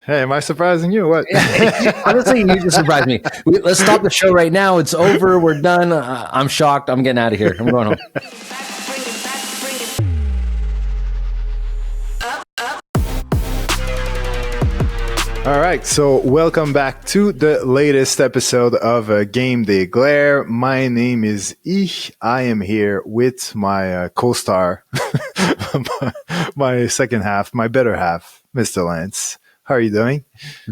Hey, am I surprising you? What? Honestly, you just surprised me. Let's stop the show right now. It's over. We're done. I'm shocked. I'm getting out of here. I'm going home. All right, so welcome back to the latest episode of Game Day Glare. My name is Ich. I am here with my co-star, my second half, my better half, Mr. Lance. How are you doing?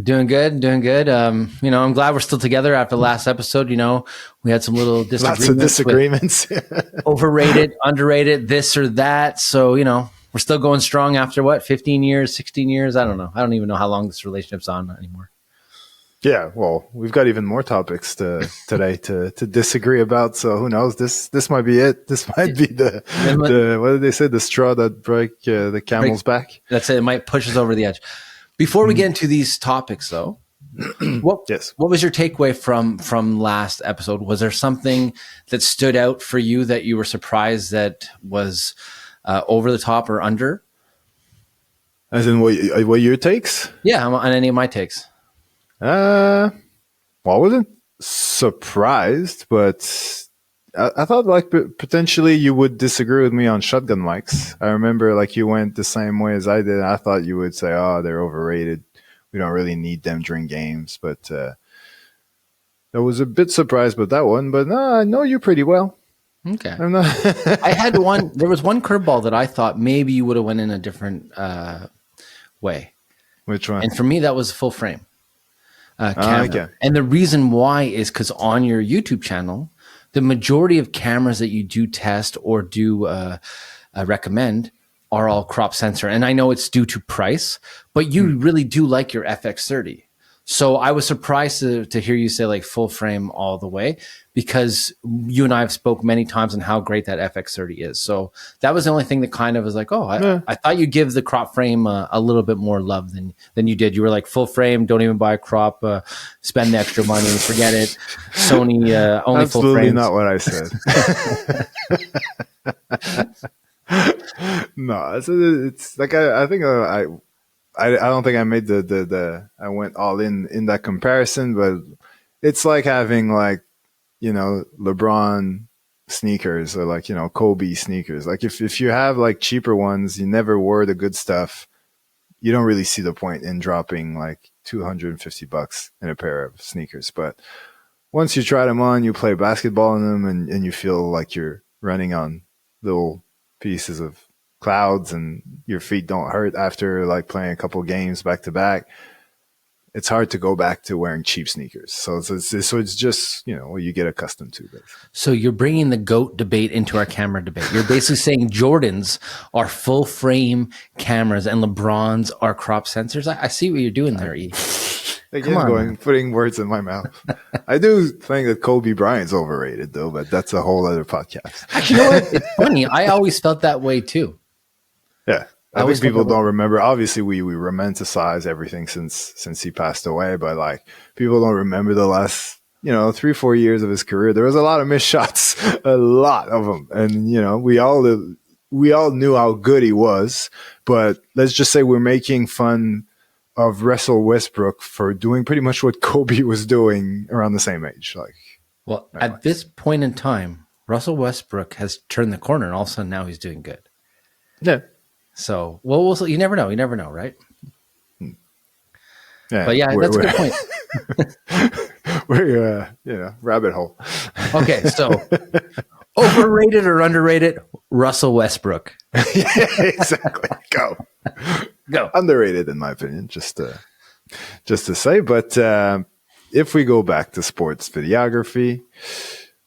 Doing good. I'm glad we're still together after the last episode. We had some little disagreements. Lots of disagreements. Overrated, underrated, this or that. So, we're still going strong after 15 years, 16 years? I don't know. I don't even know how long this relationship's on anymore. Yeah, well, we've got even more topics today to disagree about. So who knows? This might be it. This might be the what did they say? The straw that broke the camel's back. That's it. It might push us over the edge. Before we get into these topics, though, what was your takeaway from last episode? Was there something that stood out for you that you were surprised that was over the top or under? As in what your takes? Yeah, on any of my takes. Well, I wasn't surprised, but I thought like potentially you would disagree with me on shotgun mics. I remember like you went the same way as I did. I thought you would say, "Oh, they're overrated. We don't really need them during games." But I was a bit surprised with that one. But no, I know you pretty well. Okay. I had one. There was one curveball that I thought maybe you would have went in a different way. Which one? And for me, that was full frame camera. Okay. And the reason why is because on your YouTube channel, the majority of cameras that you do test or do recommend are all crop sensor. And I know it's due to price, but you really do like your FX30. So I was surprised to hear you say like full frame all the way, because you and I have spoke many times on how great that FX30 is. So that was the only thing that kind of was like, I thought you'd give the crop frame a little bit more love than you did. You were like full frame, don't even buy a crop, spend the extra money, forget it. Sony only Absolutely full frames. Not what I said. No, it's like I think I don't think I made I went all in that comparison, but it's like having like, LeBron sneakers or like, Kobe sneakers. Like if you have like cheaper ones, you never wore the good stuff, you don't really see the point in dropping like $250 in a pair of sneakers. But once you try them on, you play basketball in them and you feel like you're running on little pieces of clouds and your feet don't hurt after like playing a couple games back to back. It's hard to go back to wearing cheap sneakers. So it's just, what you get accustomed to. Basically. So you're bringing the GOAT debate into our camera debate. You're basically saying Jordans are full frame cameras and LeBrons are crop sensors. I see what you're doing there, E. Again, putting words in my mouth. I do think that Kobe Bryant's overrated though, but that's a whole other podcast. Actually, you know what? It's funny. I always felt that way too. Yeah. I think people don't remember. Obviously, we romanticize everything since he passed away, but like people don't remember the last 3-4 years of his career. There was a lot of missed shots, a lot of them, and we all knew how good he was. But let's just say we're making fun of Russell Westbrook for doing pretty much what Kobe was doing around the same age. At this point in time, Russell Westbrook has turned the corner, and all of a sudden now he's doing good. Yeah. So, you never know. You never know, right? Yeah, but yeah, that's a good point. We're, rabbit hole. Okay, so overrated or underrated, Russell Westbrook. Yeah, exactly. Go. Underrated, in my opinion, just to say. But if we go back to sports videography,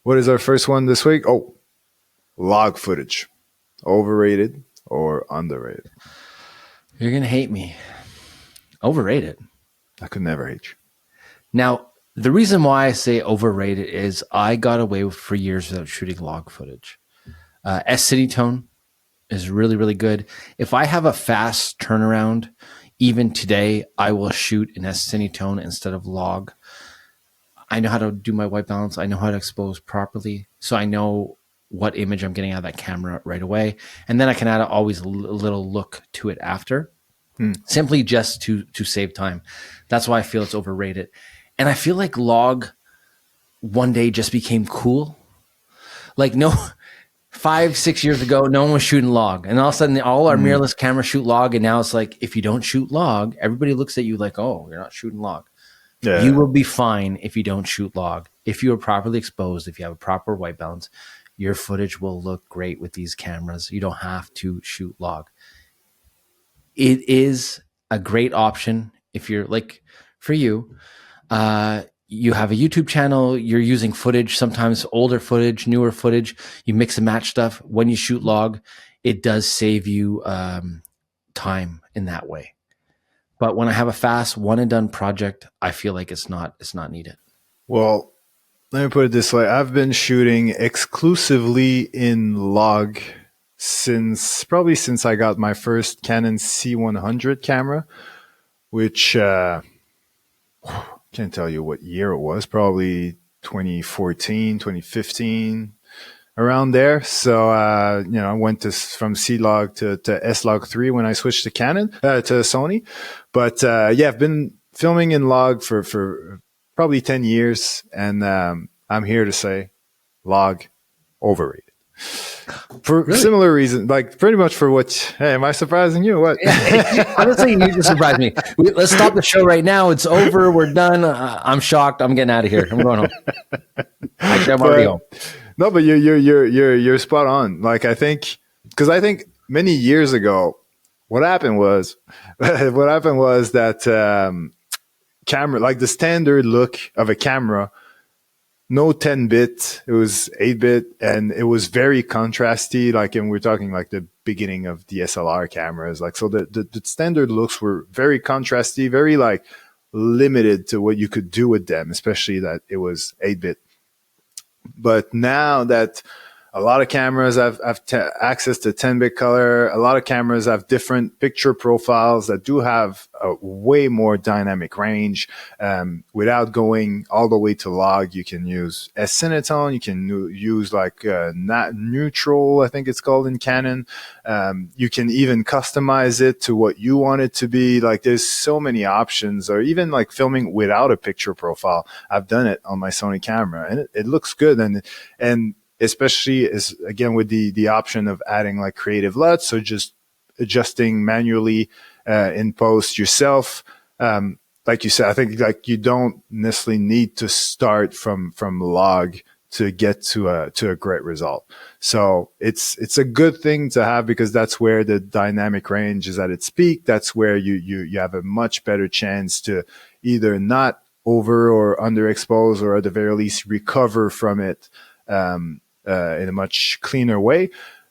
what is our first one this week? Oh, log footage. Overrated or underrated? You're going to hate me. Overrated. I could never hate you. Now, the reason why I say overrated is I got away for years without shooting log footage. S-City Tone is really, really good. If I have a fast turnaround, even today, I will shoot in S-City Tone instead of log. I know how to do my white balance. I know how to expose properly. So I know what image I'm getting out of that camera right away. And then I can add always a little look to it after. simply just to save time. That's why I feel it's overrated. And I feel like log one day just became cool. Like no 5-6 years ago, no one was shooting log. And all of a sudden all our mirrorless cameras shoot log. And now it's like, if you don't shoot log, everybody looks at you like, oh, you're not shooting log. Yeah. You will be fine if you don't shoot log. If you are properly exposed, if you have a proper white balance, your footage will look great with these cameras. You don't have to shoot log. It is a great option if you're like, for you, you have a YouTube channel, you're using footage, sometimes older footage, newer footage, you mix and match stuff. When you shoot log, it does save you time in that way. But when I have a fast one and done project, I feel like it's not needed. Well, let me put it this way. I've been shooting exclusively in log since I got my first Canon C100 camera, which can't tell you what year it was, probably 2014, 2015, around there. So, I went from C-Log to S-Log 3 when I switched to Canon, to Sony. But, I've been filming in log for probably 10 years. And, I'm here to say log overrated. For really? Similar reason, like pretty much for what, hey, am I surprising you? What? Honestly, you just surprised me. Let's stop the show right now. It's over. We're done. I'm shocked. I'm getting out of here. I'm going home. Actually, I'm already home. No, but you're spot on. Like I think many years ago, what happened was that camera, like the standard look of a camera, no 10-bit, it was 8-bit, and it was very contrasty. Like, and we're talking like the beginning of DSLR cameras. Like, so the standard looks were very contrasty, very like limited to what you could do with them, especially that it was 8-bit. But now that a lot of cameras have access to 10-bit color, a lot of cameras have different picture profiles that do have a way more dynamic range. Without going all the way to log, you can use S-Cinetone, you can use like neutral, I think it's called in Canon. You can even customize it to what you want it to be. Like there's so many options, or even like filming without a picture profile. I've done it on my Sony camera and it looks good. And especially as again with the option of adding like creative LUTs, so just adjusting manually in post yourself. Like you said, I think like you don't necessarily need to start from log to get to a great result. So it's a good thing to have because that's where the dynamic range is at its peak. That's where you have a much better chance to either not over or underexpose, or at the very least recover from it in a much cleaner way.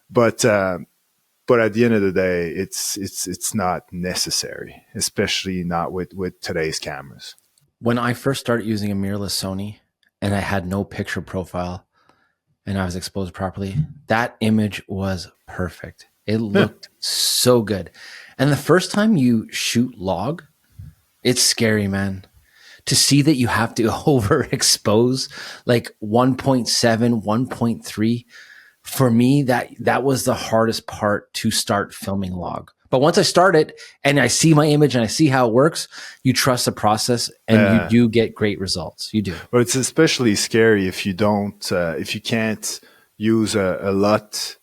But at the end of the day, it's not necessary, especially not with today's cameras. When I first started using a mirrorless Sony and I had no picture profile and I was exposed properly, that image was perfect. It looked so good. And the first time you shoot log, it's scary, man. To see that you have to overexpose like 1.7, 1.3, for me, that was the hardest part to start filming log. But once I start it and I see my image and I see how it works, you trust the process and you do get great results. You do. But it's especially scary if you can't use a LUT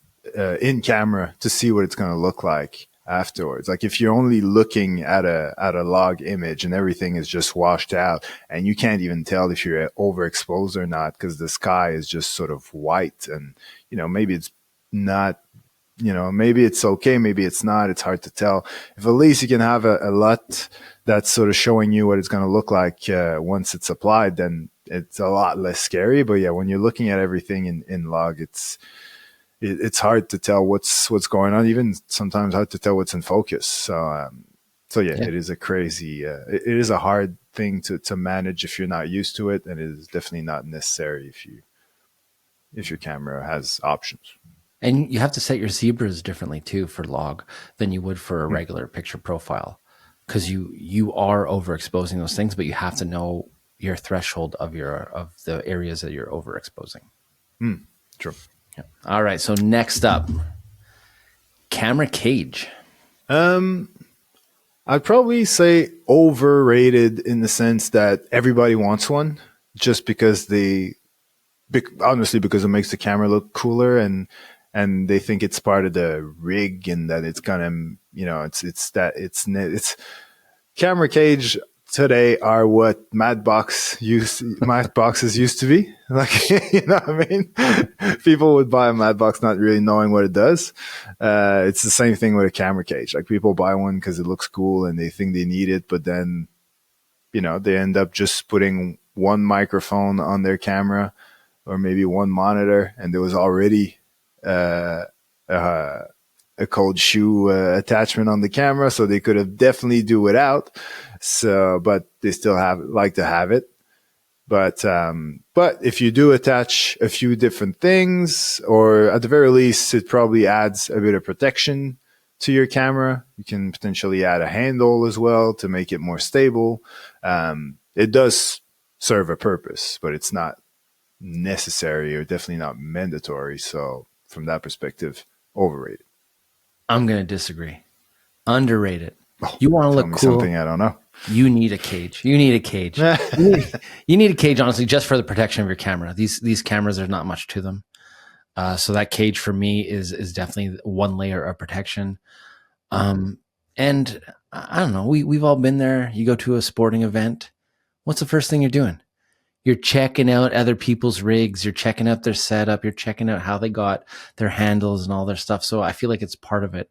in camera to see what it's going to look like afterwards. Like if you're only looking at a log image and everything is just washed out and you can't even tell if you're overexposed or not because the sky is just sort of white and, maybe it's not, maybe it's okay, maybe it's not, it's hard to tell. If at least you can have a LUT that's sort of showing you what it's going to look like once it's applied, then it's a lot less scary. But yeah, when you're looking at everything in log, it's hard to tell what's going on. Even sometimes hard to tell what's in focus. So it is a crazy, it is a hard thing to manage if you're not used to it. And it is definitely not necessary if your camera has options. And you have to set your zebras differently too for log than you would for a regular picture profile. Cause you are overexposing those things, but you have to know your threshold of the areas that you're overexposing. True. Yeah. All right. So next up, camera cage. I'd probably say overrated in the sense that everybody wants one just because honestly because it makes the camera look cooler, and they think it's part of the rig and that it's gonna, it's camera cage today are what matte boxes used to be. Like, you know what I mean? People would buy a matte box not really knowing what it does. It's the same thing with a camera cage. Like, people buy one because it looks cool and they think they need it, but then, they end up just putting one microphone on their camera or maybe one monitor, and there was already uh, uh, a cold shoe attachment on the camera, so they could have definitely do without. So, but they still like to have it. But if you do attach a few different things, or at the very least, it probably adds a bit of protection to your camera. You can potentially add a handle as well to make it more stable. It does serve a purpose, but it's not necessary or definitely not mandatory. So from that perspective, overrated. I'm going to disagree. Underrated. Oh, You want to tell look me cool? something I don't know. You need a cage. You need a cage. You need a cage, honestly, just for the protection of your camera. These cameras, there's not much to them. So that cage for me is definitely one layer of protection. And I don't know, we've all been there. You go to a sporting event. What's the first thing you're doing? You're checking out other people's rigs. You're checking out their setup. You're checking out how they got their handles and all their stuff. So I feel like it's part of it.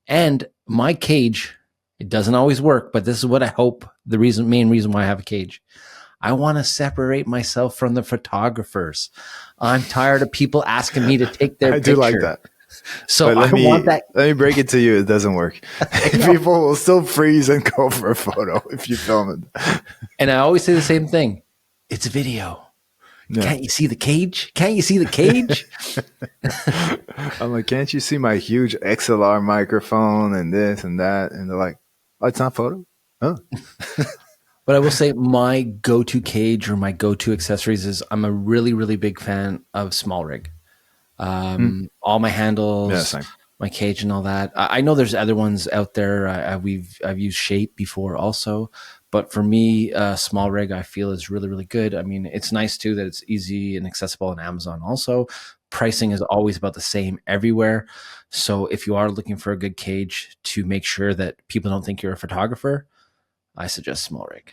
And my cage, it doesn't always work, but this is what I hope main reason why I have a cage. I want to separate myself from the photographers. I'm tired of people asking me to take their picture. I do like that. So I want that. Let me break it to you. It doesn't work. People will still freeze and go for a photo if you film it. And I always say the same thing. It's video. Yeah. Can't you see the cage? Can't you see the cage? I'm like, can't you see my huge XLR microphone and this and that? And they're like, oh, it's not photo? Huh? But I will say my go-to cage or my go-to accessories is I'm a really, really big fan of small rig. All my handles, my cage and all that. I know there's other ones out there. I've used Shape before also. But for me, small rig, I feel is really, really good. I mean, it's nice too that it's easy and accessible on Amazon also. Pricing is always about the same everywhere. So if you are looking for a good cage to make sure that people don't think you're a photographer, I suggest small rig.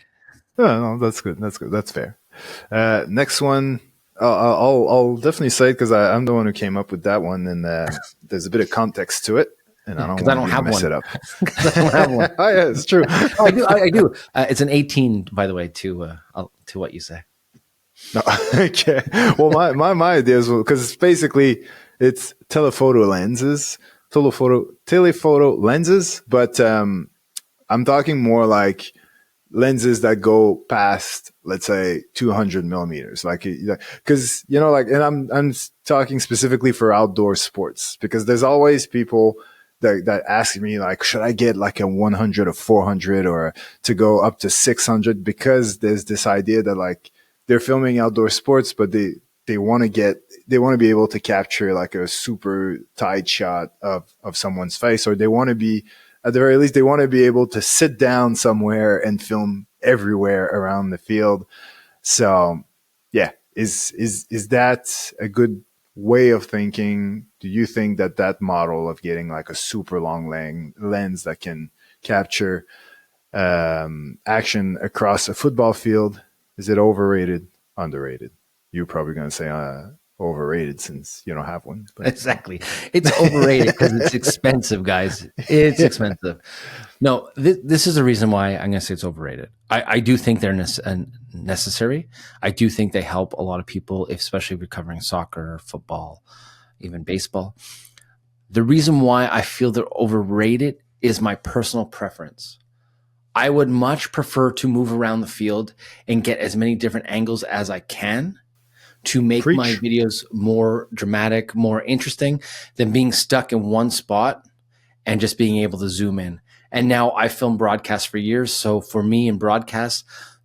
Oh, no, that's good. That's good. That's fair. Next one, I'll definitely say it because I'm the one who came up with that one, and there's a bit of context to it. And I don't have mess one. It up. I don't have one. Oh yeah, it's true. I do. It's an 18, by the way, to what you say. No, okay. Well, my idea is because basically it's telephoto lenses, telephoto lenses, but I'm talking more like lenses that go past, let's say, 200 millimeters, like, because and I'm talking specifically for outdoor sports, because there's always people that ask me, like, should I get like a 100 or 400 or to go up to 600? Because there's this idea that, like, they're filming outdoor sports, but they want to be able to capture like a super tight shot of someone's face, or they want to be, at the very least, they want to be able to sit down somewhere and film everywhere around the field. So yeah, is that a good way of thinking? Do you think that model of getting like a super long lens that can capture action across a football field, is it overrated, underrated? You're probably going to say overrated since you don't have one. But. Exactly. It's overrated because it's expensive, guys. It's expensive. No, this is the reason why I'm going to say it's overrated. I do think they're necessary. I do think they help a lot of people, especially if you're covering soccer, football, even baseball. The reason why I feel they're overrated is my personal preference. I would much prefer to move around the field and get as many different angles as I can to make my videos more dramatic, more interesting than being stuck in one spot and just being able to zoom in. And now I film broadcast for years. So for me in broadcast,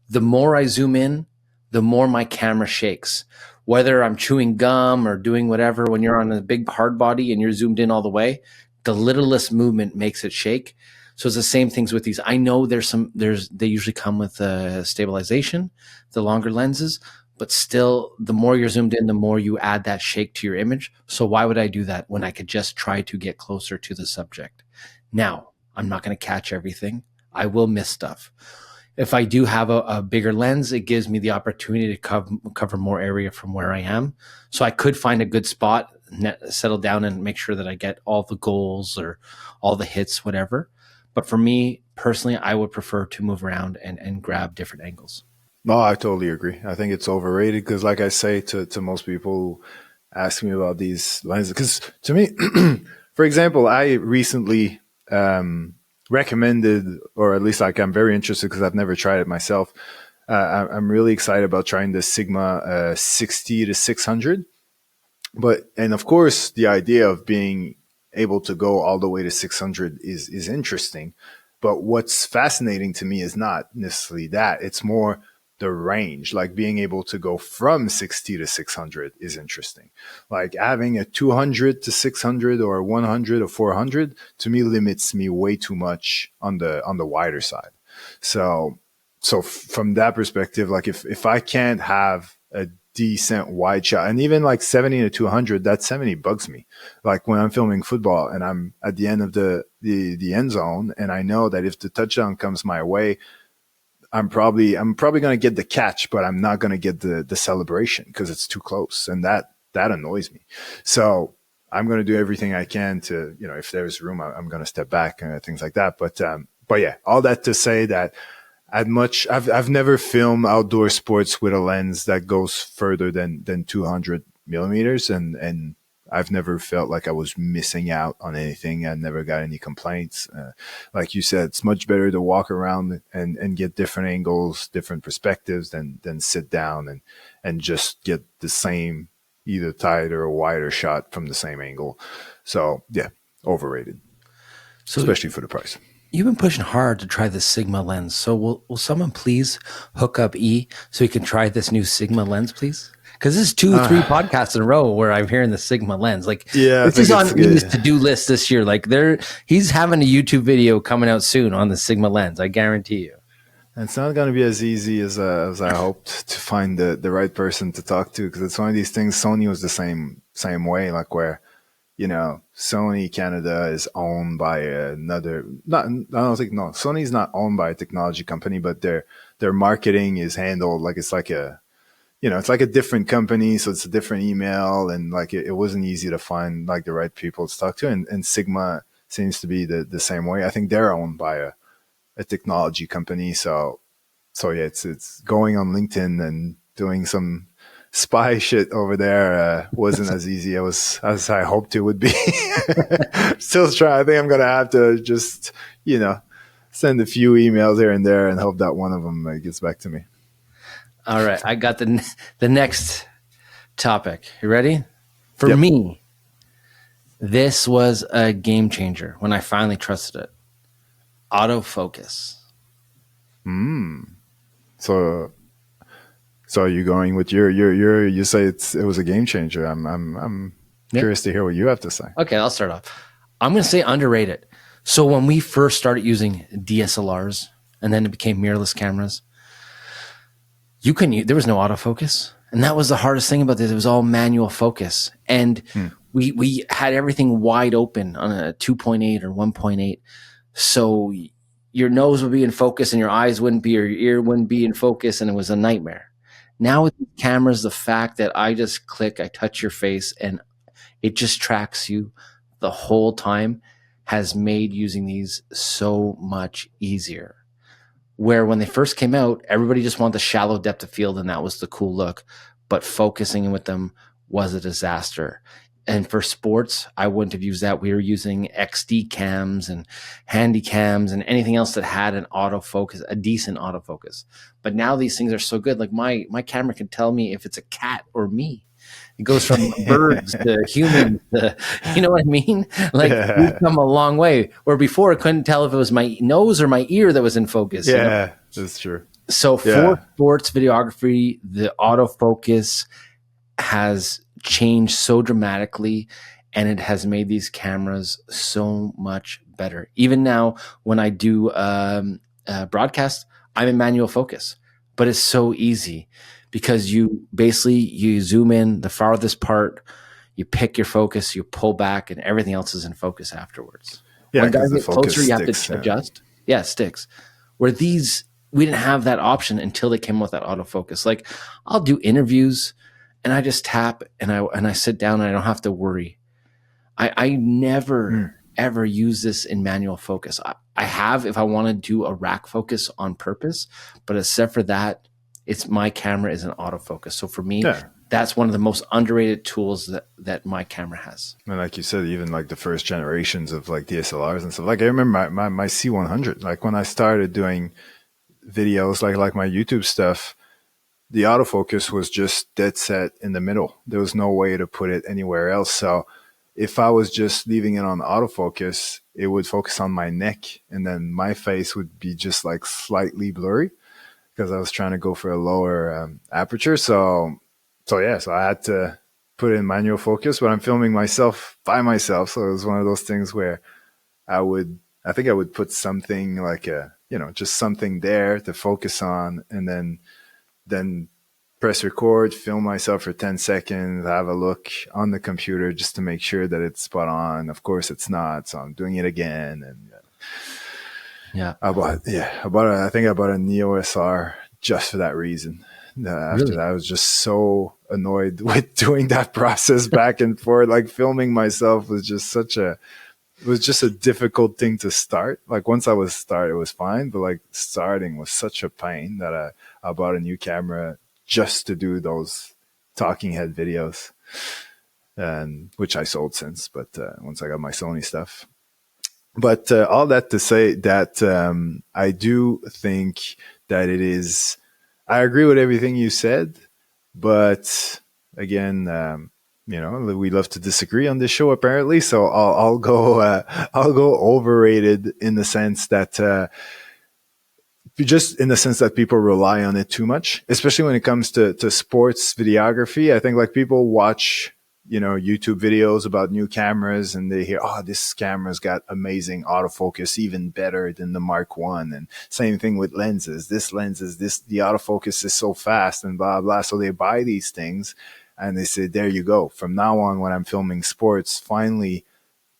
the more I zoom in, the more my camera shakes. Whether I'm chewing gum or doing whatever, when you're on a big hard body and you're zoomed in all the way, the littlest movement makes it shake. So it's the same things with these. I know they usually come with stabilization, the longer lenses, but still the more you're zoomed in, the more you add that shake to your image. So why would I do that when I could just try to get closer to the subject? Now, I'm not going to catch everything. I will miss stuff. If I do have a bigger lens, it gives me the opportunity to cover more area from where I am. So I could find a good spot, settle down and make sure that I get all the goals or all the hits, whatever. But for me personally, I would prefer to move around and grab different angles. No, I totally agree. I think it's overrated because, like I say to most people who ask me about these lenses, because to me, for example, I recently recommended, or at least like I'm very interested because I've never tried it myself. I'm really excited about trying the Sigma 60 to 600. And of course, the idea of being able to go all the way to 600 is interesting. But what's fascinating to me is not necessarily that. It's more the range, like being able to go from 60 to 600 is interesting. Like having a 200 to 600 or 100 or 400 to me limits me way too much on the wider side. So from that perspective, like if I can't have a decent wide shot, and even like 70 to 200, that 70 bugs me. Like when I'm filming football and I'm at the end of the end zone, and I know that if the touchdown comes my way, I'm probably going to get the catch, but I'm not going to get the celebration because it's too close, and that annoys me. So I'm going to do everything I can to, if there's room, I'm going to step back and things like that. But yeah, all that to say that I've never filmed outdoor sports with a lens that goes further than 200 millimeters, and I've never felt like I was missing out on anything. I never got any complaints. Like you said, it's much better to walk around and get different angles, different perspectives than sit down and just get the same either tighter or wider shot from the same angle. So yeah, overrated, especially for the price. You've been pushing hard to try the Sigma lens. So will someone please hook up E so he can try this new Sigma lens, please? Because this is 2-3 podcasts in a row where I'm hearing the Sigma lens. Like, yeah, this is on E's to-do list this year. Like, he's having a YouTube video coming out soon on the Sigma lens. I guarantee you. It's not going to be as easy as I hoped to find the right person to talk to, because it's one of these things. Sony was the same way, like where, Sony Canada is owned by another. Sony's not owned by a technology company, but their marketing is handled like it's like a different company, so it's a different email, and like it wasn't easy to find like the right people to talk to. And Sigma seems to be the same way. I think they're owned by a technology company, so yeah, it's going on LinkedIn and doing some spy shit over there wasn't as easy as I hoped it would be. Still trying. I think I'm gonna have to just send a few emails here and there and hope that one of them gets back to me. All right, I got the next topic. You ready? For me, this was a game changer when I finally trusted it. Autofocus. So are you going with you say it was a game changer. I'm curious to hear what you have to say. Okay, I'll start off. I'm going to say underrated. So when we first started using DSLRs and then it became mirrorless cameras, there was no autofocus. And that was the hardest thing about this. It was all manual focus. And we had everything wide open on a 2.8 or 1.8. So your nose would be in focus and your eyes wouldn't be, or your ear wouldn't be in focus. And it was a nightmare. Now with the cameras, the fact that I just click, I touch your face and it just tracks you the whole time has made using these so much easier. Where when they first came out, everybody just wanted the shallow depth of field and that was the cool look. But focusing with them was a disaster. And for sports, I wouldn't have used that. We were using XD cams and handy cams and anything else that had an autofocus, a decent autofocus. But now these things are so good. Like my camera can tell me if it's a cat or me. It goes from birds to humans to, you know what I mean? Like we've come a long way. Where before it couldn't tell if it was my nose or my ear that was in focus. Yeah, that's true. So for sports videography, the autofocus has changed so dramatically and it has made these cameras so much better. Even now, when I do broadcast, I'm in manual focus, but it's so easy because you zoom in the farthest part, you pick your focus, you pull back, and everything else is in focus afterwards. Yeah, When because guys the get focus closer, you have to sticks. adjust. Yeah, it sticks. Where these, we didn't have that option until they came up with that autofocus. Like, I'll do interviews and I just tap and I sit down and I don't have to worry. I never ever use this in manual focus. I have if I want to do a rack focus on purpose, but except for that, it's my camera is an autofocus. So for me, Yeah. that's one of the most underrated tools that my camera has. And like you said, even like the first generations of like DSLRs and stuff. Like I remember my C100. Like when I started doing videos, like my YouTube stuff, the autofocus was just dead set in the middle. There was no way to put it anywhere else. So if I was just leaving it on autofocus, it would focus on my neck, and then my face would be just like slightly blurry because I was trying to go for a lower aperture. So I had to put in manual focus, but I'm filming myself by myself. So it was one of those things where I think I would put something like just something there to focus on, and then press record, film myself for 10 seconds, have a look on the computer just to make sure that it's spot on. Of course it's not. So I'm doing it again. And Yeah. I think I bought a Neo SR just for that reason. After Really? that, I was just so annoyed with doing that process back and forth. Like filming myself was just it was just a difficult thing to start. Like once I was started, it was fine, but like starting was such a pain that I bought a new camera just to do those talking head videos, and which I sold since. But once I got my Sony stuff. But all that to say that I do think that it is. I agree with everything you said, but again, we love to disagree on this show apparently. So I'll go I'll go overrated in the sense that just in the sense that people rely on it too much, especially when it comes to sports videography. I think like people watch YouTube videos about new cameras and they hear, oh, this camera's got amazing autofocus, even better than the Mark One. And same thing with lenses. The autofocus is so fast and blah, blah. So they buy these things and they say, there you go. From now on, when I'm filming sports, finally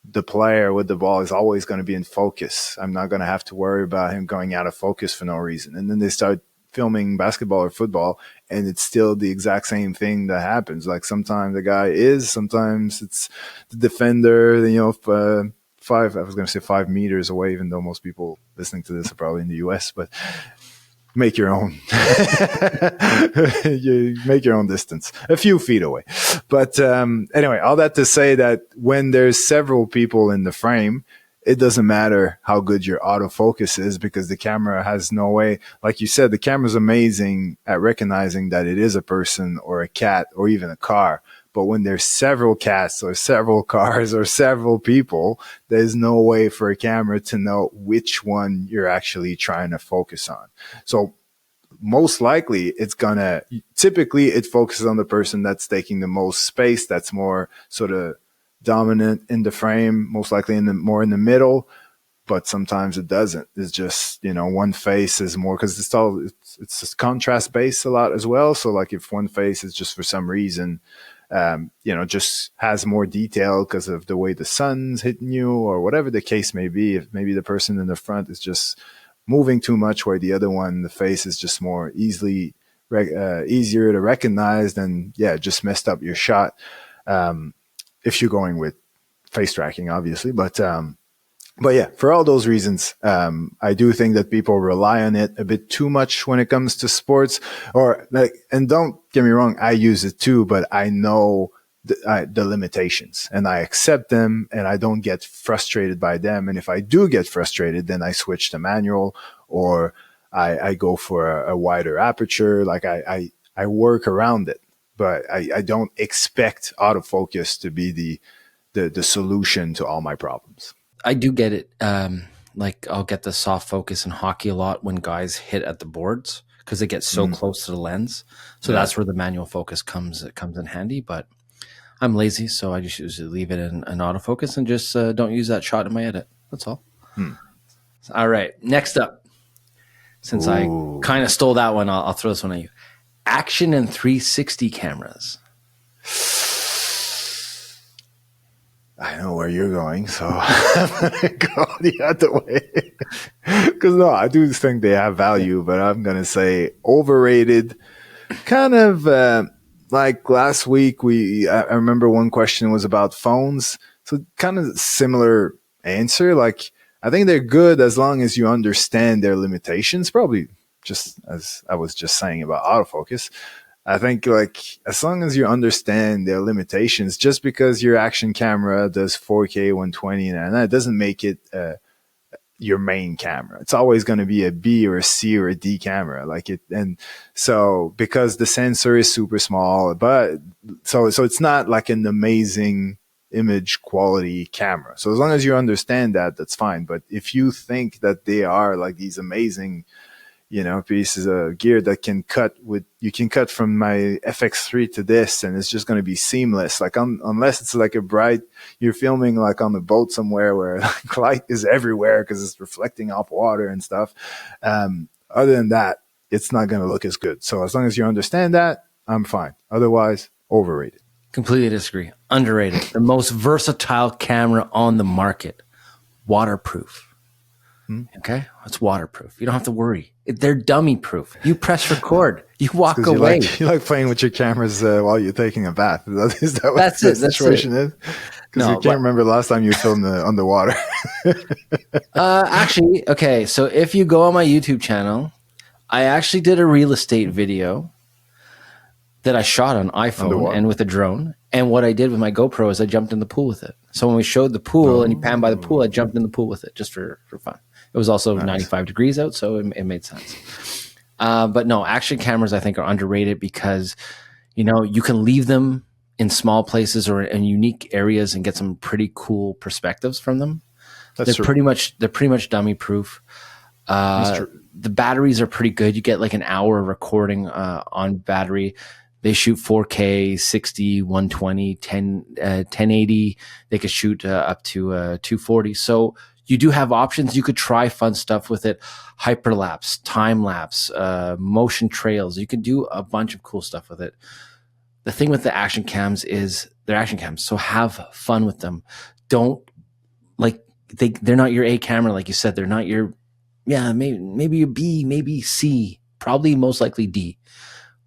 the player with the ball is always going to be in focus. I'm not going to have to worry about him going out of focus for no reason. And then they start filming basketball or football, and it's still the exact same thing that happens. Like sometimes the guy sometimes it's the defender, I was going to say 5 meters away, even though most people listening to this are probably in the US, but make your own. You make your own distance, a few feet away. But anyway, all that to say that when there's several people in the frame, it doesn't matter how good your autofocus is because the camera has no way. Like you said, the camera's amazing at recognizing that it is a person or a cat or even a car. But when there's several cats or several cars or several people, there's no way for a camera to know which one you're actually trying to focus on. So most likely typically it focuses on the person that's taking the most space, that's more sort of dominant in the frame, most likely more in the middle. But sometimes it doesn't. It's just, one face is more because it's just contrast based a lot as well. So like if one face is just for some reason, just has more detail because of the way the sun's hitting you or whatever the case may be. If maybe the person in the front is just moving too much, where the other one, the face is just more easier to recognize, then just messed up your shot. If you're going with face tracking, obviously, but yeah, for all those reasons, I do think that people rely on it a bit too much when it comes to sports. And don't get me wrong, I use it too, but I know the limitations and I accept them and I don't get frustrated by them. And if I do get frustrated, then I switch to manual or I go for a wider aperture. Like I work around it, but I don't expect autofocus to be the solution to all my problems. I do get it. Like I'll get the soft focus in hockey a lot when guys hit at the boards because they get so close to the lens. So that's where the manual focus comes in handy. But I'm lazy, so I just usually leave it in an autofocus and just don't use that shot in my edit. That's all. Hmm. All right, next up, since I Ooh. kind of stole that one, I'll throw this one at you. Action and 360 cameras. I know where you're going, so I'm gonna go the other way. Because no, I do think they have value, but I'm gonna say overrated. Kind of like last week, I remember one question was about phones, so kind of similar answer. Like I think they're good as long as you understand their limitations. Probably just as I was just saying about autofocus. I think like as long as you understand their limitations, just because your action camera does 4K 120 and that doesn't make it your main camera. It's always going to be a B or a C or a D camera, like it. And so because the sensor is super small, but so it's not like an amazing image quality camera. So as long as you understand that, that's fine. But if you think that they are like these amazing, pieces of gear that you can cut from my FX3 to this and it's just going to be seamless. Like unless it's like you're filming like on the boat somewhere where like light is everywhere because it's reflecting off water and stuff. Other than that, it's not going to look as good. So as long as you understand that, I'm fine. Otherwise, overrated. Completely disagree. Underrated. The most versatile camera on the market. Waterproof. Okay, it's waterproof. You don't have to worry. They're dummy proof. You press record. You walk away. You like playing with your cameras while you're taking a bath. Is that what That's the it. situation is? Because you can't remember last time you filmed underwater. Actually, okay. So if you go on my YouTube channel, I actually did a real estate video that I shot on iPhone and with a drone. And what I did with my GoPro is I jumped in the pool with it. So when we showed the pool and you pan by the pool, I jumped in the pool with it just for fun. It was also 95 degrees out, so it made sense. But no, action cameras I think are underrated because, you can leave them in small places or in unique areas and get some pretty cool perspectives from them. They're pretty much dummy proof. The batteries are pretty good. You get like an hour recording on battery. They shoot 4K, 60, 120, 1080. They could shoot up to 240. So you do have options. You could try fun stuff with it. Hyperlapse, time lapse, motion trails. You can do a bunch of cool stuff with it. The thing with the action cams is they're action cams. So have fun with them. Don't they're not your A camera. Like you said, they're not your, maybe a B, maybe C, probably most likely D.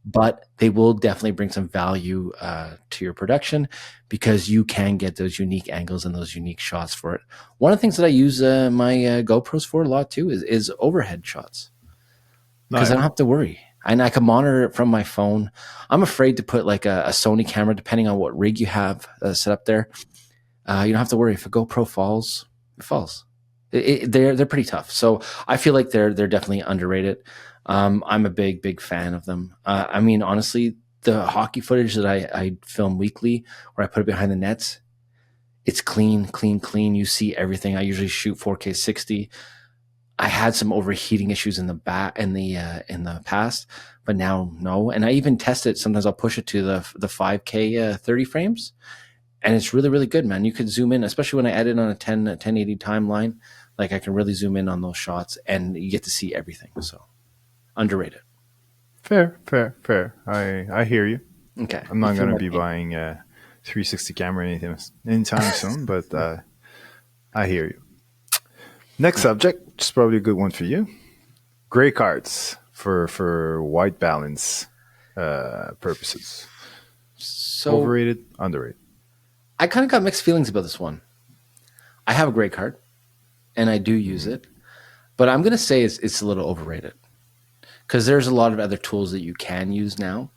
But they will definitely bring some value to your production because you can get those unique angles and those unique shots for it. One of the things that I use my GoPros for a lot too is overhead shots because I don't have to worry. And I can monitor it from my phone. I'm afraid to put like a Sony camera, depending on what rig you have set up there. You don't have to worry. If a GoPro falls, it falls. They're pretty tough. So I feel like they're definitely underrated. I'm a big fan of them. I mean, honestly, the hockey footage that I film weekly, where I put it behind the nets, it's clean. You see everything. I usually shoot 4K 60. I had some overheating issues in the past, but now no. And I even test it. Sometimes I'll push it to the 5K 30 frames, and it's really good, man. You can zoom in, especially when I edit on a 1080 timeline. Like I can really zoom in on those shots, and you get to see everything. So. Underrated. Fair. I hear you. Okay. I'm not going to be buying a 360 camera anytime soon, but I hear you. Next subject, which is probably a good one for you. Gray cards for white balance purposes. So overrated, underrated. I kind of got mixed feelings about this one. I have a gray card, and I do use it, but I'm going to say it's a little overrated. Because there's a lot of other tools that you can use now.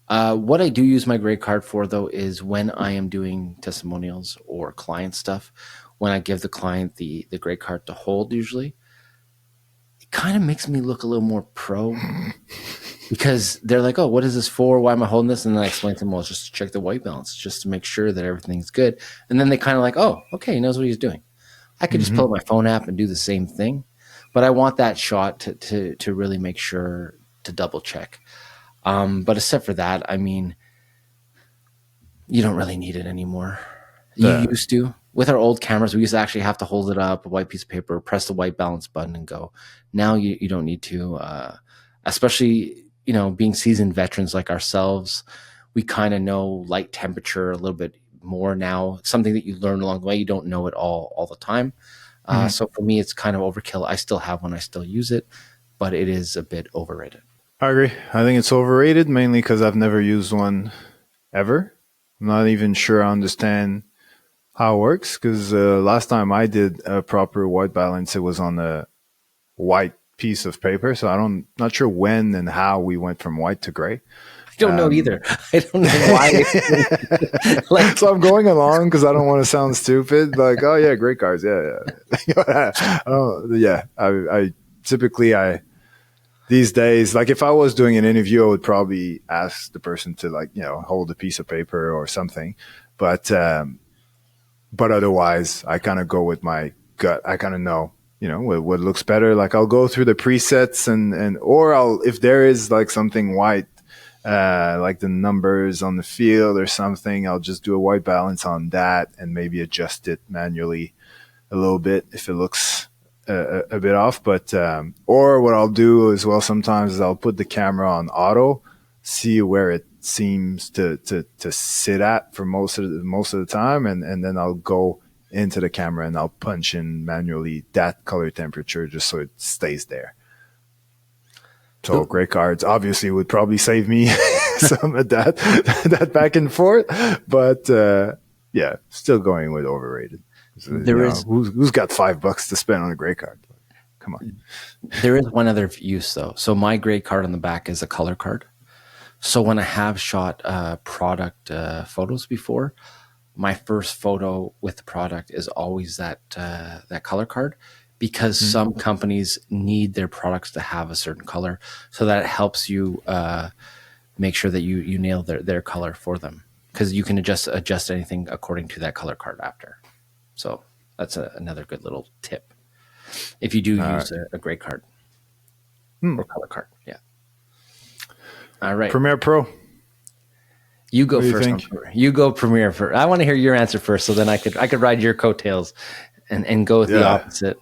What I do use my gray card for, though, is when I am doing testimonials or client stuff, when I give the client the gray card to hold, usually, it kind of makes me look a little more pro. Because they're like, oh, what is this for? Why am I holding this? And then I explain to them, well, it's just to check the white balance, just to make sure that everything's good. And then they kind of like, oh, okay, he knows what he's doing. I could just pull up my phone app and do the same thing. But I want that shot to really make sure to double check. But except for that, I mean, you don't really need it anymore. You used to. with our old cameras, we used to actually have to hold it up, a white piece of paper, press the white balance button and go. Now you don't need to, especially, being seasoned veterans like ourselves, we kind of know light temperature a little bit more now. It's something that you learn along the way. You don't know it all the time. So for me, it's kind of overkill. I still have one. I still use it, but it is a bit overrated. I agree. I think it's overrated mainly because I've never used one ever. I'm not even sure I understand how it works because last time I did a proper white balance, it was on a white piece of paper. So not sure when and how we went from white to gray. I don't know either. I don't know why. So I'm going along because I don't want to sound stupid. Like, oh yeah, great cards. Yeah. I typically these days, like if I was doing an interview, I would probably ask the person to hold a piece of paper or something. But otherwise I kind of go with my gut. I kind of know, what looks better. Like I'll go through the presets or if there is like something white, like the numbers on the field or something, I'll just do a white balance on that and maybe adjust it manually a little bit if it looks a bit off. But or what I'll do as well sometimes is I'll put the camera on auto, see where it seems to sit at for most of the time, and then I'll go into the camera and I'll punch in manually that color temperature just so it stays there. So gray cards obviously would probably save me some of that back and forth, but yeah, still going with overrated. So, who's got $5 to spend on a gray card? Come on. There is one other use though. So my gray card on the back is a color card. So when I have shot product photos before, my first photo with the product is always that color card, because some companies need their products to have a certain color, so that it helps you make sure that you nail their color for them, because you can adjust anything according to that color card after. So that's another good little tip if you do use a gray card or color card. Yeah. All right. Premiere Pro. You go first. You go Premiere first. I want to hear your answer first, so then I could ride your coattails and go with the opposite.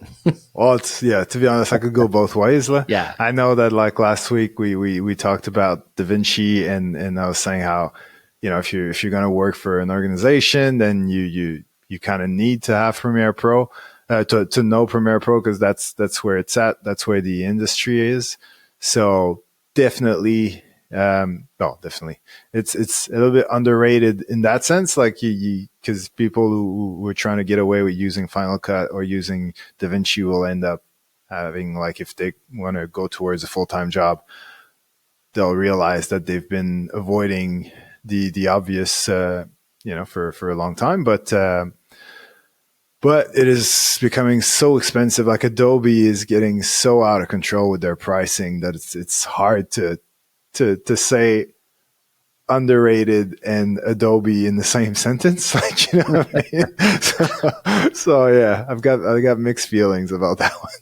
Well, to be honest, I could go both ways. Yeah. I know that like last week we talked about DaVinci and I was saying how, if you're going to work for an organization, then you kind of need to have Premiere Pro, to know Premiere Pro, because that's where it's at. That's where the industry is. So definitely, definitely. It's a little bit underrated in that sense. Like because people who were trying to get away with using Final Cut or using DaVinci will end up having, like, if they want to go towards a full-time job, they'll realize that they've been avoiding the obvious, for a long time. But it is becoming so expensive. Like Adobe is getting so out of control with their pricing that it's hard to say underrated and Adobe in the same sentence. Like, you know what I mean? So yeah, I got mixed feelings about that one.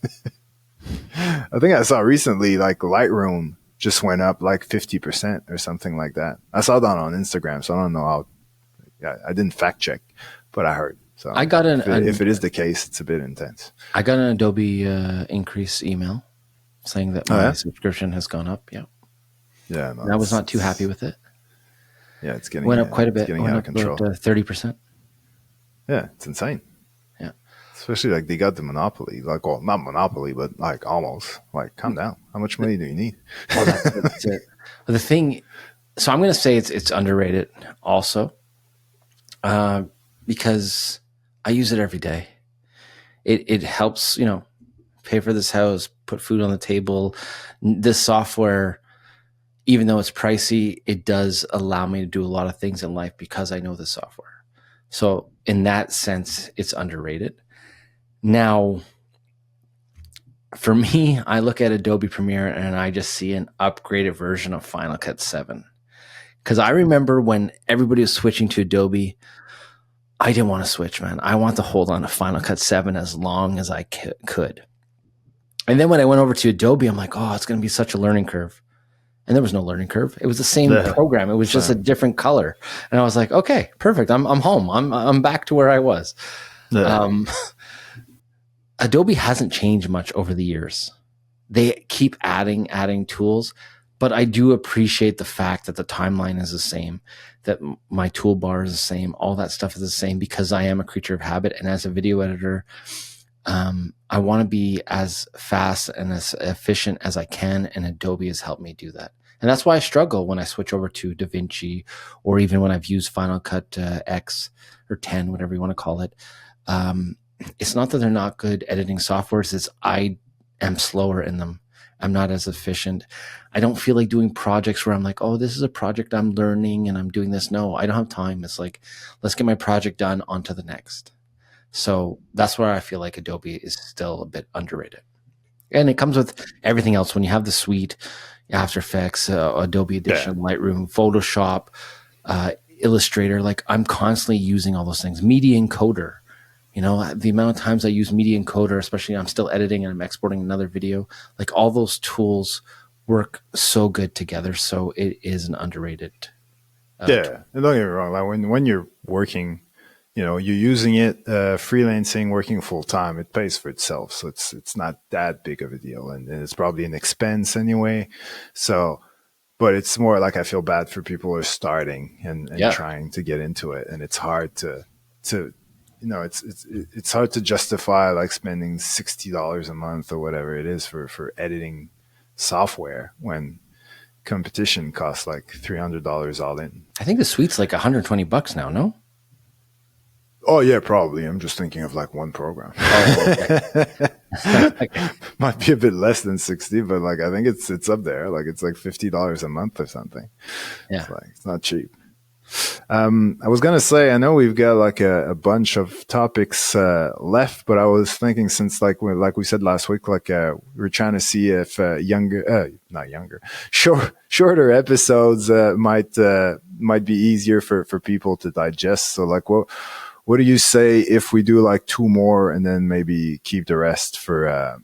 I think I saw recently like Lightroom just went up like 50% or something like that. I saw that on Instagram, so I don't know how. I didn't fact check, but I heard. So I got if it is the case, it's a bit intense. I got an Adobe increase email saying that my subscription has gone up. Yeah. Yeah. No, and I was not too happy with it. Yeah, it's getting went up quite a bit. Getting out of control. 30%. Yeah, it's insane. Yeah. Especially like they got the monopoly. Like, well, not monopoly, but like almost. Like, calm down. How much money do you need? Well, that's it. But the thing, so I'm going to say it's underrated also, because I use it every day. It helps, pay for this house, put food on the table. This software, even though it's pricey, it does allow me to do a lot of things in life because I know the software. So in that sense, it's underrated. Now, for me, I look at Adobe Premiere and I just see an upgraded version of Final Cut 7. Because I remember when everybody was switching to Adobe, I didn't want to switch, man. I want to hold on to Final Cut 7 as long as I could. And then when I went over to Adobe, I'm like, oh, it's going to be such a learning curve. And there was no learning curve. It was the same program. It was just a different color. And I was like, okay, perfect. I'm home. I'm back to where I was. Yeah. Adobe hasn't changed much over the years. They keep adding tools, but I do appreciate the fact that the timeline is the same, that my toolbar is the same, all that stuff is the same, because I am a creature of habit. And as a video editor, I want to be as fast and as efficient as I can, and Adobe has helped me do that. And that's why I struggle when I switch over to DaVinci, or even when I've used Final Cut X or 10, whatever you want to call it. It's not that they're not good editing softwares, it's I am slower in them. I'm not as efficient. I don't feel like doing projects where I'm like, oh, this is a project I'm learning and I'm doing this. No, I don't have time. It's like, let's get my project done, on to the next. So that's where I feel like Adobe is still a bit underrated. And it comes with everything else. When you have the suite, After Effects, Adobe Audition, Lightroom, Photoshop, Illustrator, like I'm constantly using all those things. Media Encoder, you know, the amount of times I use Media Encoder, especially I'm still editing and I'm exporting another video, like all those tools work so good together. So it is an underrated Yeah, and don't get me wrong. Like when you're working, you know, you're using it, freelancing, working full time, it pays for itself. So it's not that big of a deal, and it's probably an expense anyway. So, but it's more like I feel bad for people who are starting and yeah. trying to get into it, and it's hard to you know it's hard to justify like spending $60 a month or whatever it is for editing software when competition costs like $300 all in. I think the suite's like $120 now, no? Oh yeah, probably. I'm just thinking of like one program. Oh, okay. Okay. Might be a bit less than 60, but like I think it's up there. Like it's like $50 a month or something. Yeah. It's like it's not cheap. I was gonna say, I know we've got like a bunch of topics left, but I was thinking, since like we said last week, like we're trying to see if not younger, shorter episodes might be easier for people to digest. So like, what do you say if we do like two more and then maybe keep the rest for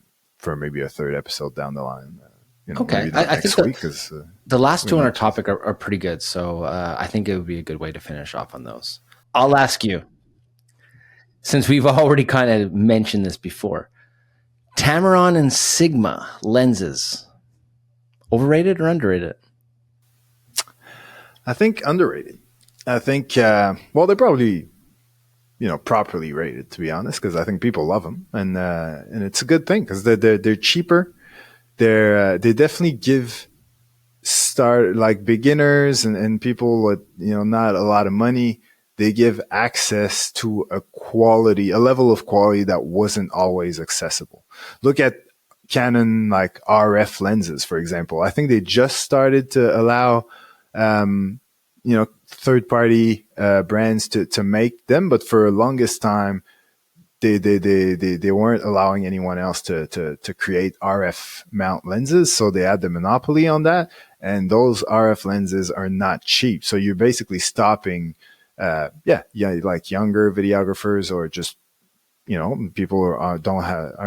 maybe a third episode down the line? You know, Okay. maybe not I next think week, because the last two on need our topic are pretty good. So I think it would be a good way to finish off on those. I'll ask you, since we've already kind of mentioned this before, Tamron and Sigma lenses, overrated or underrated? I think underrated. I think well, they're probably, you know, properly rated, to be honest, because I think people love them, and it's a good thing because they're cheaper. They definitely give start like beginners and people with, you know, not a lot of money. They give access to a level of quality that wasn't always accessible. Look at Canon like RF lenses, for example. I think they just started to allow you know, third party brands to make them, but for the longest time they weren't allowing anyone else to create RF mount lenses, so they had the monopoly on that. And those RF lenses are not cheap, so you're basically stopping like younger videographers, or just, you know, people are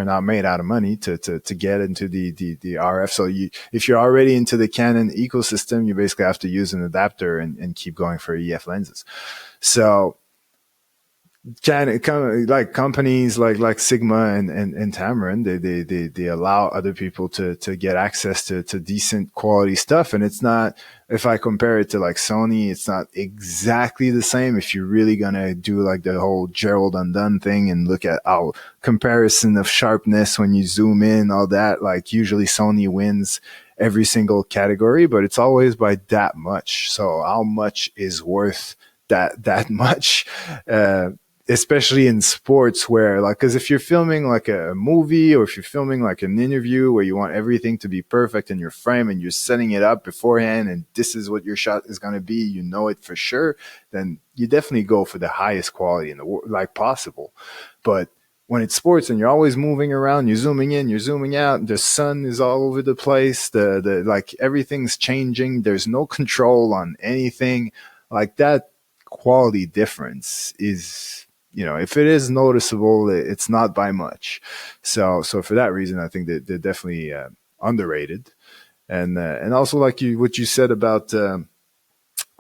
not made out of money to get into the RF. So if you're already into the Canon ecosystem, you basically have to use an adapter and keep going for EF lenses. So like companies like Sigma and Tamron, they allow other people to get access to decent quality stuff. And it's not, if I compare it to like Sony, it's not exactly the same. If you're really gonna do like the whole Gerald Undone thing and look at our comparison of sharpness when you zoom in, all that, like usually Sony wins every single category, but it's always by that much. So how much is worth that much? Especially in sports, where like, because if you're filming like a movie, or if you're filming like an interview where you want everything to be perfect in your frame and you're setting it up beforehand and this is what your shot is going to be, you know it for sure, then you definitely go for the highest quality in the like possible. But when it's sports and you're always moving around, you're zooming in, you're zooming out, the sun is all over the place, the like everything's changing, there's no control on anything, like that quality difference is, you know, if it is noticeable, it's not by much. So for that reason, I think that they're definitely underrated. And also like what you said about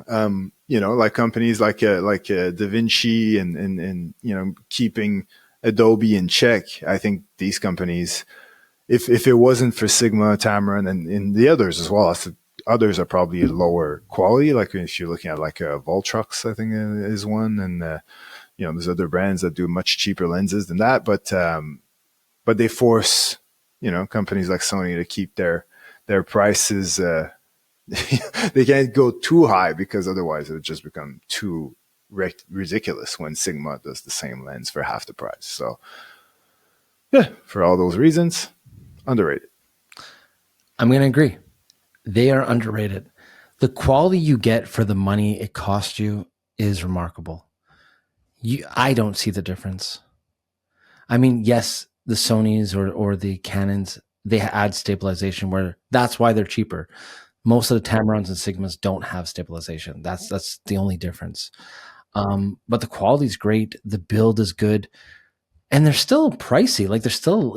like companies like DaVinci and keeping Adobe in check. I think these companies, if it wasn't for Sigma, Tamron, and the others as well, others are probably lower quality. Like if you're looking at like Voltrux, I think is one, and there's other brands that do much cheaper lenses than that, but they force companies like Sony to keep their prices. They can't go too high because otherwise it would just become too ridiculous when Sigma does the same lens for half the price. So yeah, for all those reasons, underrated. I'm going to agree. They are underrated. The quality you get for the money it costs you is remarkable. I don't see the difference. I mean, yes, the Sonys or the Canons, they add stabilization where that's why they're cheaper. Most of the Tamarons and Sigmas don't have stabilization. That's the only difference. But the quality is great. The build is good. And they're still pricey. Like they're still,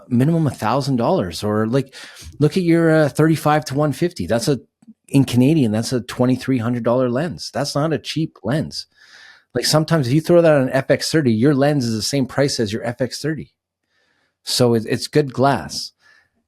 minimum $1,000 or like, look at your 35 to 150. In Canadian, that's a $2,300 lens. That's not a cheap lens. Like sometimes if you throw that on an FX30, your lens is the same price as your FX30. So it's good glass.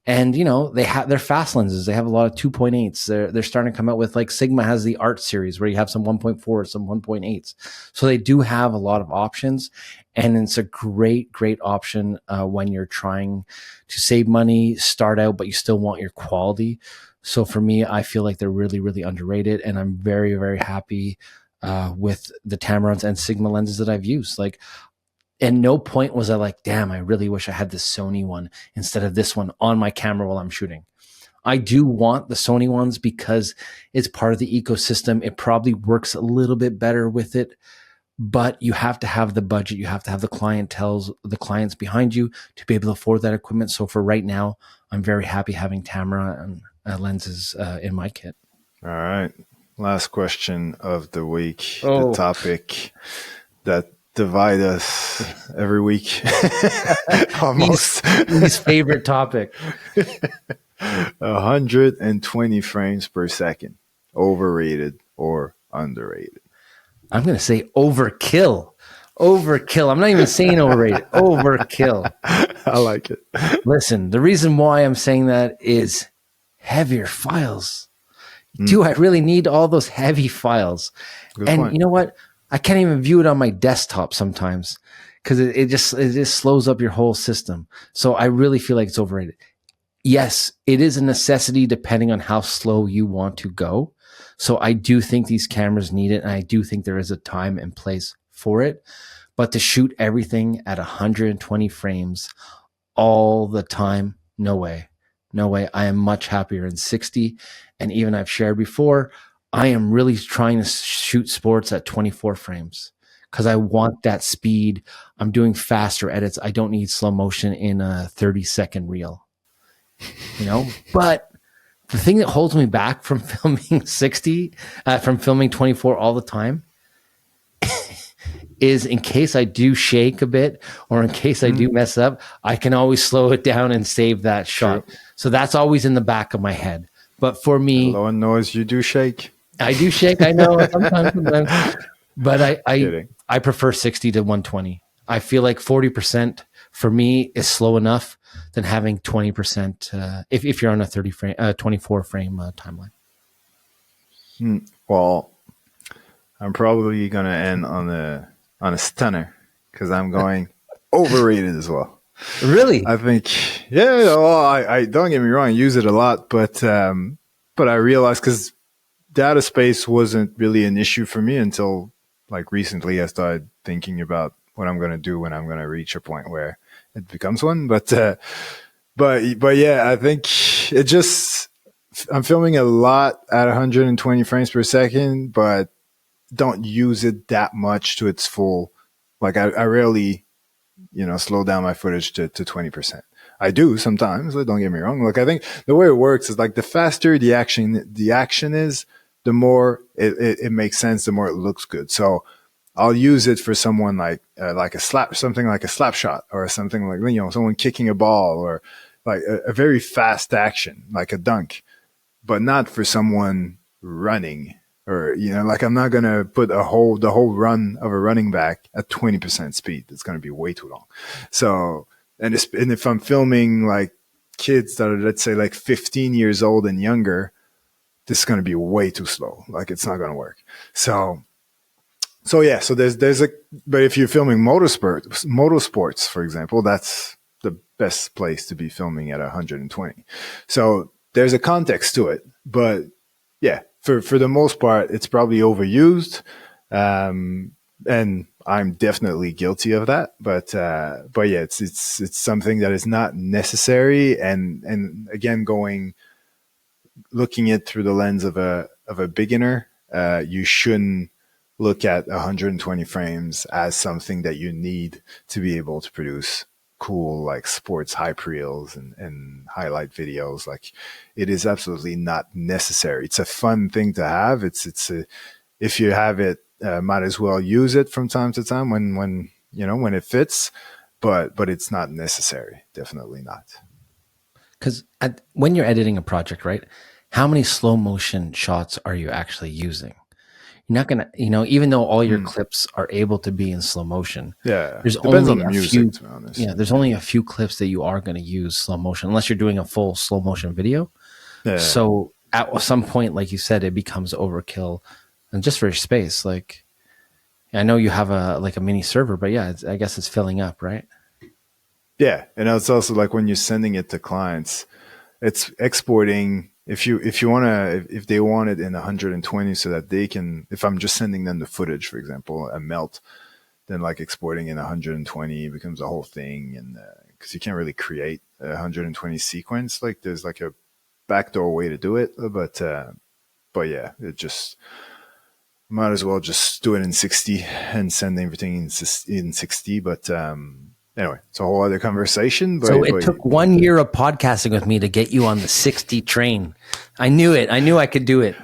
And they're fast lenses. They have a lot of 2.8s. They're starting to come out with, like, Sigma has the Art series where you have some 1.4, some 1.8s. So they do have a lot of options, and it's a great option when you're trying to save money, start out, but you still want your quality. So for me, I feel like they're really, really underrated, and I'm very, very happy with the Tamarons and Sigma lenses that I've used. Like, at no point was I like, damn, I really wish I had this Sony one instead of this one on my camera while I'm shooting. I do want the Sony ones because it's part of the ecosystem. It probably works a little bit better with it, but you have to have the budget. You have to have the clients behind you to be able to afford that equipment. So for right now, I'm very happy having Tamron lenses in my kit. All right. Last question of the week. The topic that divide us every week. Almost. His favorite topic. 120 frames per second. Overrated or underrated? I'm going to say overkill. Overkill. I'm not even saying overrated. Overkill. I like it. Listen, the reason why I'm saying that is heavier files. Do I really need all those heavy files? Good point. You know what? I can't even view it on my desktop sometimes because it just slows up your whole system. So I really feel like it's overrated. Yes, it is a necessity depending on how slow you want to go. So I do think these cameras need it, and I do think there is a time and place for it. But to shoot everything at 120 frames all the time, no way. No way. I am much happier in 60. And even I've shared before, I am really trying to shoot sports at 24 frames because I want that speed. I'm doing faster edits. I don't need slow motion in a 30-second reel, But the thing that holds me back from filming 60, from filming 24 all the time, is in case I do shake a bit or in case I do mess up, I can always slow it down and save that shot. True. So that's always in the back of my head. But for me, no one knows you do shake. I do shake. I know sometimes, but I prefer 60 to 120. I feel like 40% for me is slow enough than having 20% if you're on a 24 frame timeline. Well, I'm probably gonna end on a stunner because I'm going overrated as well. Really? I think, yeah. Well, I don't get me wrong, I use it a lot, but I realized because data space wasn't really an issue for me until like recently I started thinking about what I'm going to do when I'm going to reach a point where it becomes one. But yeah, I think I'm filming a lot at 120 frames per second, but don't use it that much to its full. Like I rarely, slow down my footage to 20%. I do sometimes, don't get me wrong. Like I think the way it works is like the faster the action is, the more it makes sense, the more it looks good. So I'll use it for someone something like a slap shot or something like, someone kicking a ball or like a very fast action, like a dunk, but not for someone running or like I'm not gonna put the whole run of a running back at 20% speed. It's gonna be way too long. So and if I'm filming like kids that are, let's say, like 15 years old and younger, this is gonna be way too slow. Like it's not gonna work. So yeah, so but if you're filming motorsports, for example, that's the best place to be filming at 120. So there's a context to it, but yeah, for the most part, it's probably overused, and I'm definitely guilty of that. But yeah, it's something that is not necessary, and again, looking it through the lens of a beginner, you shouldn't look at 120 frames as something that you need to be able to produce cool like sports hype reels and highlight videos. Like it is absolutely not necessary. It's a fun thing to have. If you have it, might as well use it from time to time when it fits, but it's not necessary. Definitely not. Because when you're editing a project, right, how many slow motion shots are you actually using? You're not gonna, even though all your clips are able to be in slow motion. Yeah, there's depends only on the music, few, to be honest. Yeah, there's only a few clips that you are going to use slow motion, unless you're doing a full slow motion video. Yeah. So at some point, like you said, it becomes overkill, and just for your space. Like, I know you have a mini server, but yeah, I guess it's filling up, right? Yeah, and it's also like when you're sending it to clients, it's exporting. If they want it in 120 so that they can, if I'm just sending them the footage, for example, a melt, then like exporting in 120 becomes a whole thing. And because you can't really create a 120 sequence, like there's like a backdoor way to do it. But yeah, it just might as well just do it in 60 and send everything in 60. But anyway, it's a whole other conversation. So it took 1 year of podcasting with me to get you on the 60 train. I knew it. I knew I could do it.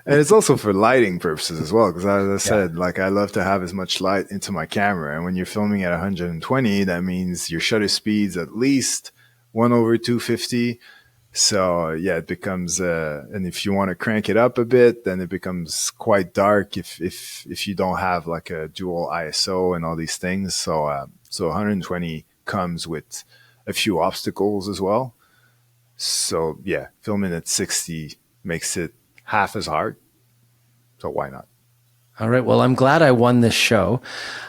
And it's also for lighting purposes as well. Because as I said, like I love to have as much light into my camera. And when you're filming at 120, that means your shutter speed's at least 1/250. So yeah, it becomes, and if you want to crank it up a bit, then it becomes quite dark if you don't have like a dual ISO and all these things. So 120 comes with a few obstacles as well. So yeah, filming at 60 makes it half as hard. So why not? All right. Well, I'm glad I won this show.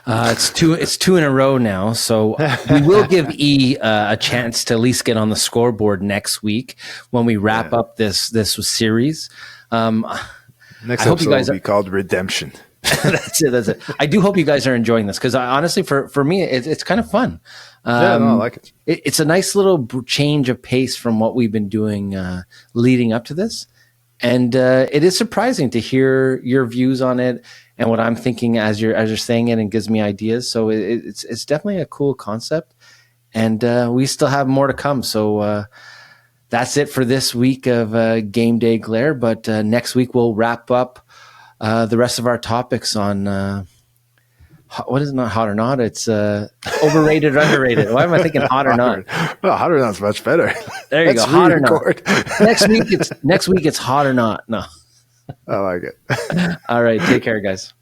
It's two in a row now. So we will give E a chance to at least get on the scoreboard next week when we wrap up this series. Next episode will be called Redemption. That's it. I do hope you guys are enjoying this because honestly, for me, it's kind of fun. I like it. It's a nice little change of pace from what we've been doing leading up to this. And it is surprising to hear your views on it and what I'm thinking as you're saying it, and gives me ideas. So it's definitely a cool concept, and we still have more to come. So that's it for this week of Game Day Glare. But next week we'll wrap up the rest of our topics on what is it, not hot or not? It's overrated, underrated. Why am I thinking hot or not? Well, hot or not's much better. There you go. Hot or not. Next week it's hot or not. No. I like it. All right. Take care, guys.